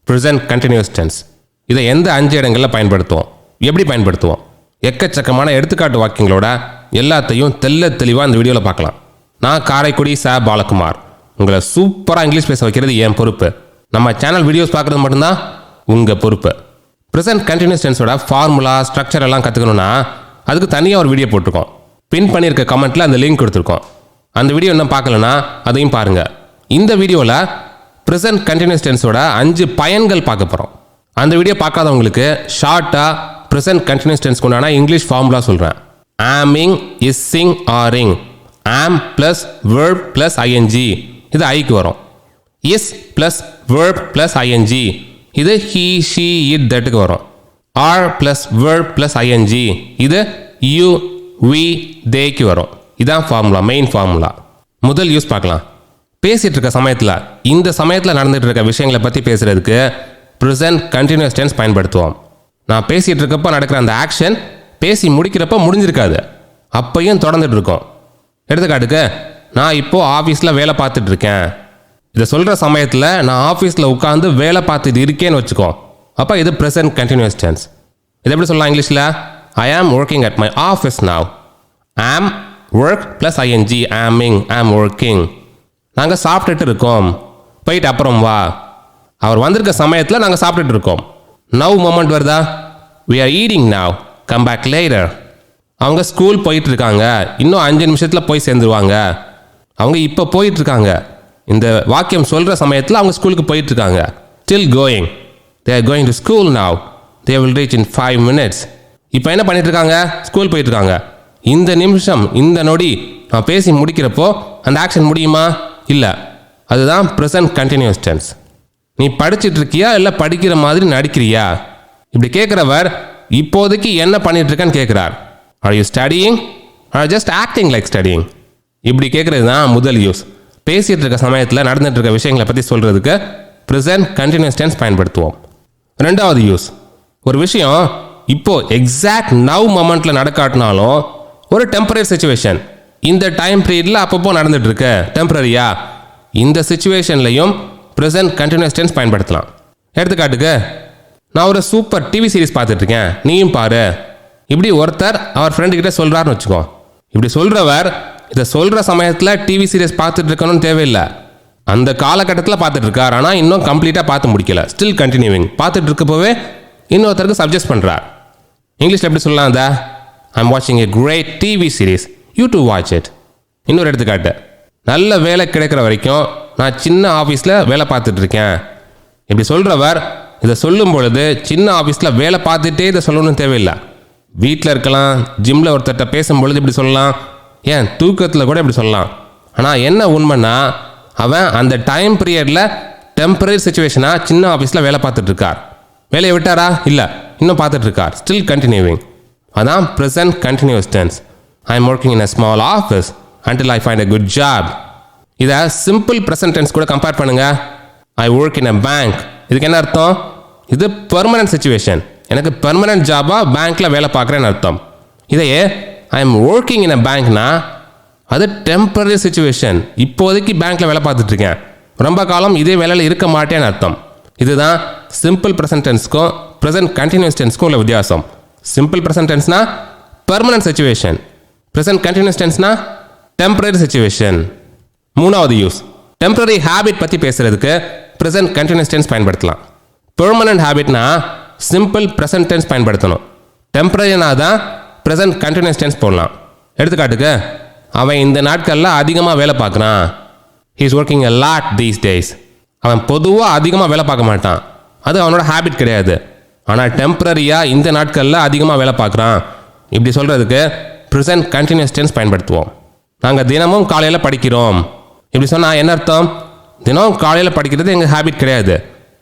present continuous tense. இதை எந்த 5 இடங்களில் பயன்படுத்துவோம், எப்படி பயன்படுத்துவோம், எக்கச்சக்கமான எடுத்துக்காட்டு வாக்கியங்களோட எல்லாத்தையும் தெளிவாக இந்த வீடியோவில் பார்க்கலாம். நான் காரைக்குடி பாலகுமார். உங்களை சூப்பராக இங்கிலீஷ் பேச வைக்கிறது என் பொறுப்பு. நம்ம சேனல் வீடியோஸ் பார்க்குறது மட்டும்தான் உங்கள் பொறுப்பு. ப்ரெசன்ட் கண்டினியூஸ் டென்ஸோட ஃபார்முலா ஸ்ட்ரக்சர் எல்லாம் கற்றுக்கணுன்னா அதுக்கு தனியாக ஒரு வீடியோ போட்டிருக்கோம். பின் பண்ணியிருக்க கமெண்ட்டில் அந்த லிங்க் கொடுத்துருக்கோம். அந்த வீடியோ இன்னும் பார்க்கலன்னா அதையும் பாருங்கள். இந்த வீடியோவில் ப்ரெசன்ட் கண்டினியூஸ் டென்ஸோட 5 பயன்கள் பார்க்க போகிறோம். அந்த வீடியோ பார்க்காதவங்களுக்கு ஷார்ட்டாக ப்ரெசன்ட் கண்டினியூஸ் டென்ஸ்க்கு உண்டான இங்கிலீஷ் ஃபார்முலா சொல்கிறேன். Aming, ising, aring. Am plus verb plus I N G, இது ஐக்கு வரும். Is plus verb plus I N G, இது ஹீ, ஷீ, இட், தட்டுக்கு வரும். Are plus verb plus I N G, இது யூ, வி, தேக்கு வரும். இதான் ஃபார்முலா, மெயின் ஃபார்முலா. முதல் யூஸ் பார்க்கலாம். பேசிகிட்டு இருக்க சமயத்தில், இந்த சமயத்தில் நடந்துகிட்டு இருக்க விஷயங்களை பற்றி பேசுகிறதுக்கு ப்ரெசன்ட் கண்டினியூஸ் டென்ஸ் பயன்படுத்துவோம். நான் பேசிகிட்டு இருக்கப்போ நடக்கிற அந்த ஆக்ஷன் பேசி முடிக்கிறப்போ முடிஞ்சிருக்காது, அப்பையும் தொடர்ந்துட்டு இருக்கோம். எடுத்துக்காட்டுக்கு, நான் இப்போது ஆஃபீஸில் வேலை பார்த்துட்டு இருக்கேன். இதை சொல்கிற சமயத்தில் நான் ஆஃபீஸில் உட்காந்து வேலை பார்த்துட்டு இருக்கேன்னு வச்சுக்கோ, அப்போ இது ப்ரெசன்ட் கண்டினியூஸ் டென்ஸ். இது எப்படி சொல்லலாம் இங்கிலீஷில்? I am working at my office now. Am work plus ING, ஆமிங், ஆம் ஒர்க்கிங். நாங்கள் சாப்பிட்டுட்டு இருக்கோம், போயிட்டு அப்புறம் வா. அவர் வந்திருக்க சமயத்தில் நாங்கள் சாப்பிட்டுட்டு இருக்கோம். நவ் மொமெண்ட் வருதா? We are eating now, come back later. அவங்க ஸ்கூல் போயிட்டு இருக்காங்க, இன்னும் 5 நிமிஷத்தில் போய் சேர்ந்துருவாங்க. அவங்க இப்போ போயிட்டு இருக்காங்க. இந்த வாக்கியம் சொல்கிற சமயத்தில் அவங்க ஸ்கூலுக்கு போயிட்டு இருக்காங்க. Still going, they are going to school now, they will reach in 5 minutes. இப்போ என்ன பண்ணிட்டு இருக்காங்க? ஸ்கூல் போயிட்டு இருக்காங்க. இந்த நிமிஷம், இந்த நொடி நான் பேசி முடிக்கிறப்போ அந்த ஆக்ஷன் முடியுமா? இல்லை. அதுதான் ப்ரெசன்ட் கண்டினியூஸ் டென்ஸ். நீ படிச்சுட்டு இருக்கியா இல்லை படிக்கிற மாதிரி நடிக்கிறியா? இப்படி கேட்குறவர் இப்போதைக்கு என்ன பண்ணிட்டு இருக்கேன்னு கேட்குறார். Are you studying are just acting like studying? இப்படி கேட்குறது தான் முதல் யூஸ். பேசிகிட்டு இருக்க சமயத்தில் நடந்துட்டு இருக்க விஷயங்களை பற்றி சொல்கிறதுக்கு ப்ரெசன்ட் கண்டினியூஸ் டென்ஸ் பயன்படுத்துவோம். ரெண்டாவது யூஸ், ஒரு விஷயம் இப்போது எக்ஸாக்ட் நவ் மொமெண்ட்டில் நடக்காட்டினாலும் ஒரு டெம்பரரி சுச்சுவேஷன், இந்த டைம் பீரியடில் அப்பப்போ நடந்துட்டு இருக்கு, டெம்பரரியா, இந்த சுச்சுவேஷன்லையும் ப்ரெசன்ட் கண்டினியூஸ் டென்ஸ் பயன்படுத்தலாம். எடுத்துக்காட்டுக்கு, நான் ஒரு சூப்பர் டிவி சீரிஸ் பார்த்துட்ருக்கேன், நீயும் பாரு. இப்படி ஒருத்தர் அவர் ஃப்ரெண்டுக்கிட்ட சொல்கிறாருன்னு வச்சுக்கோ. இப்படி சொல்கிறவர் இதை சொல்கிற சமயத்தில் டிவி சீரியஸ் பார்த்துட்டு இருக்கணும்னு தேவையில்லை. அந்த காலகட்டத்தில் பார்த்துட்டு இருக்கார், ஆனால் இன்னும் கம்ப்ளீட்டாக பார்த்து முடிக்கல, ஸ்டில் கண்டினியூவிங். பார்த்துட்டு இருக்கப்போவே இன்னொருத்தருக்கு சஜஸ்ட் பண்ணுறார். இங்கிலீஷில் எப்படி சொல்லலாம்? அதை ஐம் வாட்சிங் a great TV series, you do watch it. இன்னொரு எடுத்துக்காட்டு, நல்ல வேலை கிடைக்கிற வரைக்கும் நான் சின்ன ஆஃபீஸில் வேலை பார்த்துட்டு இருக்கேன். இப்படி சொல்கிறவர் இதை சொல்லும் பொழுது சின்ன ஆஃபீஸில் வேலை பார்த்துட்டே இதை சொல்லணும்னு தேவையில்லை. வீட்டில் இருக்கலாம், ஜிம்மில் ஒருத்தர்கிட்ட பேசும்பொழுது இப்படி சொல்லலாம், ஏன் தூக்கத்தில் கூட இப்படி சொல்லலாம். ஆனால் என்ன உண்மைன்னா, அவன் அந்த டைம் பீரியடில் டெம்பரரி சுச்சுவேஷனாக சின்ன ஆஃபீஸில் வேலை பார்த்துட்டு இருக்கார். வேலையை விட்டாரா? இல்லை, இன்னும் பார்த்துட்டு இருக்கார், ஸ்டில் கண்டினியூவிங். அதான் present continuous tense. I am working in a small office until I find a good job. இதை சிம்பிள் ப்ரெசன்ட் டென்ஸ் கூட கம்பேர் பண்ணுங்கள். I work in a bank, இதுக்கு என்ன அர்த்தம்? இது பெர்மனன்ட் சுச்சுவேஷன், எனக்கு பெர்மனன்ட் ஜாபாக பேங்க்கில் வேலை பார்க்குறேன்னு அர்த்தம். இதையே ஐ எம் ஒர்க்கிங் இன் அ பேங்க்னா அது டெம்பரரி சுச்சுவேஷன், இப்போதைக்கு பேங்க்கில் வேலை பார்த்துட்ருக்கேன், ரொம்ப காலம் இதே வேலையில் இருக்க மாட்டேன்னு அர்த்தம். இதுதான் சிம்பிள் ப்ரெசன்ட் டென்ஸ்க்கும் ப்ரெசன்ட் கண்டினியூஸ் டென்ஸ்க்கும் உள்ள வித்தியாசம். சிம்பிள் ப்ரெசன்ட் டென்ஸ்னா பெர்மனன்ட் சுச்சுவேஷன், ப்ரெசன்ட் கண்டினியூஸ் டென்ஸ்னா டெம்பரரி சுச்சுவேஷன். மூணாவது யூஸ், டெம்பரரி ஹேபிட் பற்றி பேசுகிறதுக்கு ப்ரெசன்ட் கண்டினியூஸ் டென்ஸ் பயன்படுத்தலாம். பெர்மனன்ட் ஹேபிட்னா சிம்பிள் ப்ரெசன்ட் டென்ஸ் பயன்படுத்தணும். டெம்பரரினா தான் ப்ரெசன்ட் கண்டினியூஸ் டென்ஸ் போடலாம். எடுத்துக்காட்டுக்கு, அவன் இந்த நாட்களில் அதிகமாக வேலை பார்க்குறான். He is working a lot these days. அவன் பொதுவாக அதிகமாக வேலை பார்க்க மாட்டான், அது அவனோட ஹேபிட் கிடையாது. ஆனால் டெம்பரரியாக இந்த நாட்களில் அதிகமாக வேலை பார்க்குறான். இப்படி சொல்கிறதுக்கு ப்ரெசன்ட் கண்டினியூஸ் டென்ஸ் பயன்படுத்துவோம். நாங்கள் தினமும் காலையில் படிக்கிறோம். இப்படி சொன்னால் என்ன அர்த்தம்? தினம் காலையில் படிக்கிறது எங்கள் ஹேபிட் கிடையாது,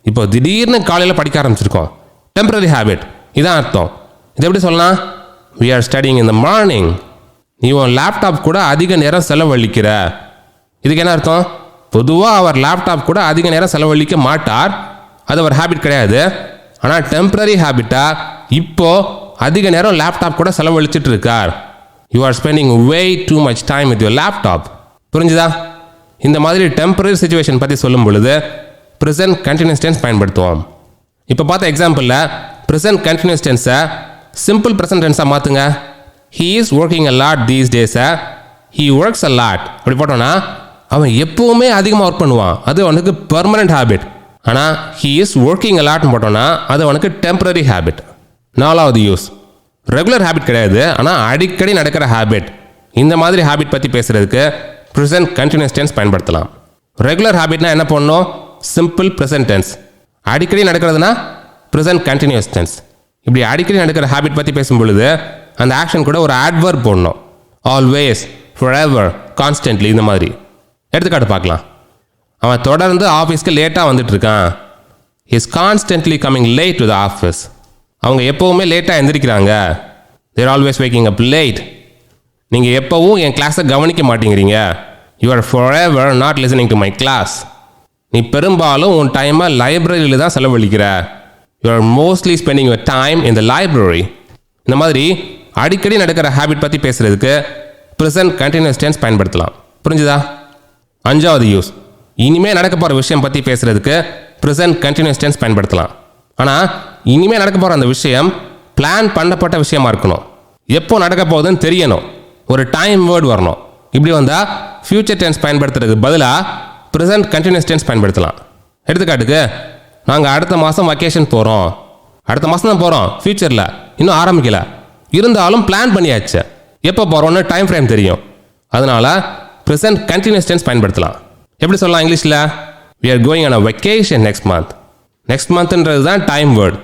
இப்போ திடீர்னு காலையில் படிக்க ஆரம்பிச்சிருக்கோம், டெம்பரரி ஹேபிட், இதான் அர்த்தம். இது எப்படி சொல்லலாம்? we are studying in the morning. நீ உன் லேப்டாப் கூட அதிக நேரம் செலவழிக்கிற. இதுக்கு என்ன அர்த்தம்? பொதுவாக அவர் லேப்டாப் கூட அதிக நேரம் செலவழிக்க மாட்டார், அது அவர் ஹேபிட் கிடையாது. ஆனால் டெம்பரரி ஹேபிட்டாக இப்போது அதிக நேரம் லேப்டாப் கூட செலவழிச்சிட்டு இருக்கார். You are spending way too much time with your laptop. புரிஞ்சுதா? இந்த மாதிரி டெம்பரரி சுச்சுவேஷன் பற்றி சொல்லும் பொழுது ப்ரெசன்ட் கண்டினியூஸ் டென்ஸ் பயன்படுத்துவோம். இப்போ பார்த்த எக்ஸாம்பிளில் ப்ரெசன்ட் கண்டினியூஸ் டென்ஸை சிம்பிள் ப்ரெசன்ட் டென்ஸாக மாற்றுங்க. He is working a lot these டேஸை ஹீ ஒர்க்ஸ் அ லாட் அப்படி போட்டோன்னா அவன் எப்போவுமே அதிகமாக ஒர்க் பண்ணுவான், அது அவனுக்கு பெர்மனன்ட் ஹேபிட். ஆனால் ஹீ இஸ் ஒர்க்கிங் அ லாட்னு போட்டோன்னா அது அவனுக்கு டெம்பரரி ஹேபிட். 4வது யூஸ் ரெகுலர் ஹேபிட் கிடையாது, ஆனால் அடிக்கடி நடக்கிற ஹேபிட். இந்த மாதிரி ஹேபிட் பற்றி பேசுகிறதுக்கு ப்ரெசன்ட் கண்டினியூஸ் டென்ஸ் பயன்படுத்தலாம். ரெகுலர் ஹேபிட்னா என்ன பண்ணணும்? Simple present tense. அடிக்கடி நடக்கிறதுனா ப்ரெசன்ட் கண்டினியூஸ் டென்ஸ். இப்படி அடிக்கடி நடக்கிற ஹேபிட் பற்றி பேசும் பொழுது அந்த ஆக்ஷன் கூட ஒரு ஆட்வர்ப் போடணும். ஆல்வேஸ், ஃபாரெவர், கான்ஸ்டன்ட்லி இந்த மாதிரி. எடுத்துக்காட்டு பார்க்கலாம். அவன் தொடர்ந்து ஆஃபீஸ்க்கு லேட்டாக வந்துட்டு இருக்கான். Is constantly coming late to the office. அவங்க எப்போவுமே லேட்டாக எந்திரிக்கிறாங்க. They're always waking up late. நீங்கள் எப்போவும் என் கிளாஸை கவனிக்க மாட்டேங்கிறீங்க. You are forever not listening to my class. நீ பெரும்பாலும் உன் டைமை லைப்ரரியில் தான் செலவழிக்கிற. You are mostly spending your time in the library. இந்த மாதிரி அடிக்கடி நடக்கிற ஹேபிட் பற்றி பேசுகிறதுக்கு ப்ரெசன்ட் கண்டினியூஸ் டென்ஸ் பயன்படுத்தலாம். புரிஞ்சுதா? 5வது யூஸ் இனிமேல் நடக்க போகிற விஷயம் பற்றி பேசுகிறதுக்கு ப்ரெசன்ட் கண்டினியூஸ் டென்ஸ் பயன்படுத்தலாம். ஆனால் இனிமேல் நடக்க போகிற அந்த விஷயம் பிளான் பண்ணப்பட்ட விஷயமா இருக்கணும். எப்போ நடக்க போகுதுன்னு தெரியணும். ஒரு டைம் வேர்டு வரணும். இப்படி வந்தால் ஃபியூச்சர் டென்ஸ் பயன்படுத்துறதுக்கு பதிலாக ப்ரெசன்ட் கண்டினியூஸ் டென்ஸ் பயன்படுத்தலாம். எடுத்துக்காட்டுக்கு, நாங்கள் அடுத்த மாதம் வெக்கேஷன் போகிறோம். அடுத்த மாதம் தான் போகிறோம், ஃபியூச்சரில் இன்னும் ஆரம்பிக்கல. இருந்தாலும் பிளான் பண்ணியாச்சு. எப்போ போகிறோன்னு டைம் ஃப்ரேம் தெரியும். அதனால் ப்ரெசன்ட் கண்டினியூஸ் டென்ஸ் பயன்படுத்தலாம். எப்படி சொல்லலாம் இங்கிலீஷில்? we are going on a vacation next month. Next மந்த்ன்றது தான் டைம் வேர்டு.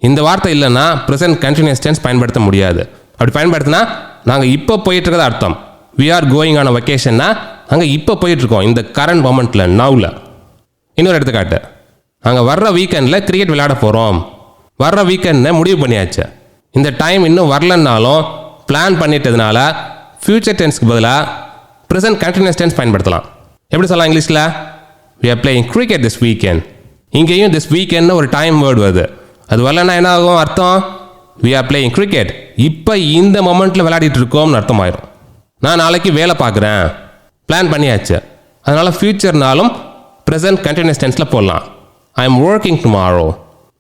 இந்த வார்த்தை இல்லைன்னா ப்ரெசன்ட் கண்டினியூஸ் டென்ஸ் பயன்படுத்த முடியாது. அப்படி பயன்படுத்தினா நாங்கள் இப்போ போயிட்டுருக்கத அர்த்தம். we are going on a vacationனா நாங்கள் இப்போ போயிட்டுருக்கோம், இந்த கரண்ட் மொமெண்ட்டில், நவுல. இன்னொரு எடுத்துக்காட்டு, நாங்கள் வர்ற வீக்கெண்டில் கிரிக்கெட் விளையாட போகிறோம். வர்ற வீக்கெண்டை முடிவு பண்ணியாச்சு. இந்த டைம் இன்னும் வரலன்னாலும் பிளான் பண்ணிட்டதுனால ஃபியூச்சர் டென்ஸ்க்கு பதிலாக ப்ரெசன்ட் கண்டினியூஸ் டென்ஸ் பயன்படுத்தலாம். எப்படி சொல்லலாம் இங்கிலீஷில்? we are playing cricket this weekend. இங்கேயும் this weekendனு ஒரு டைம் வேர்டு வருது. அது வரலன்னா என்ன ஆகும் அர்த்தம்? we are playing cricket. இப்போ இந்த மொமெண்ட்டில் விளையாடிட்டு இருக்கோம்னு அர்த்தமாயிரும். நான் நாளைக்கு வேலை பார்க்குறேன், பிளான் பண்ணியாச்சு. அதனால் ஃபியூச்சர்னாலும் ப்ரெசன்ட் கண்டினியூஸ் டென்ஸில் போடலாம். ஐ எம் ஒர்க்கிங் டுமாரோ.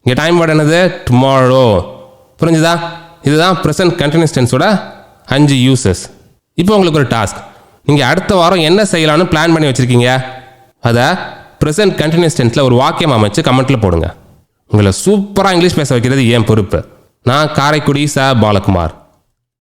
இங்கே டைம் வேர்டு என்னது? டுமாரோ. புரிஞ்சுதா? இதுதான் ப்ரெசன்ட் கண்டினியூஸ் டென்ஸோட 5 யூசஸ். இப்போ உங்களுக்கு ஒரு டாஸ்க். நீங்கள் அடுத்த வாரம் என்ன செய்யலாம்னு பிளான் பண்ணி வச்சுருக்கீங்க. அதை ப்ரெசன்ட் கண்டினியூஸ் டென்ஸில் ஒரு வாக்கியம் அமைச்சு கமெண்ட்டில் போடுங்க. உங்களை சூப்பராக இங்கிலீஷ் பேச வைக்கிறது என் பொறுப்பு. நான் காரைக்குடி ச. பாலகுமார்.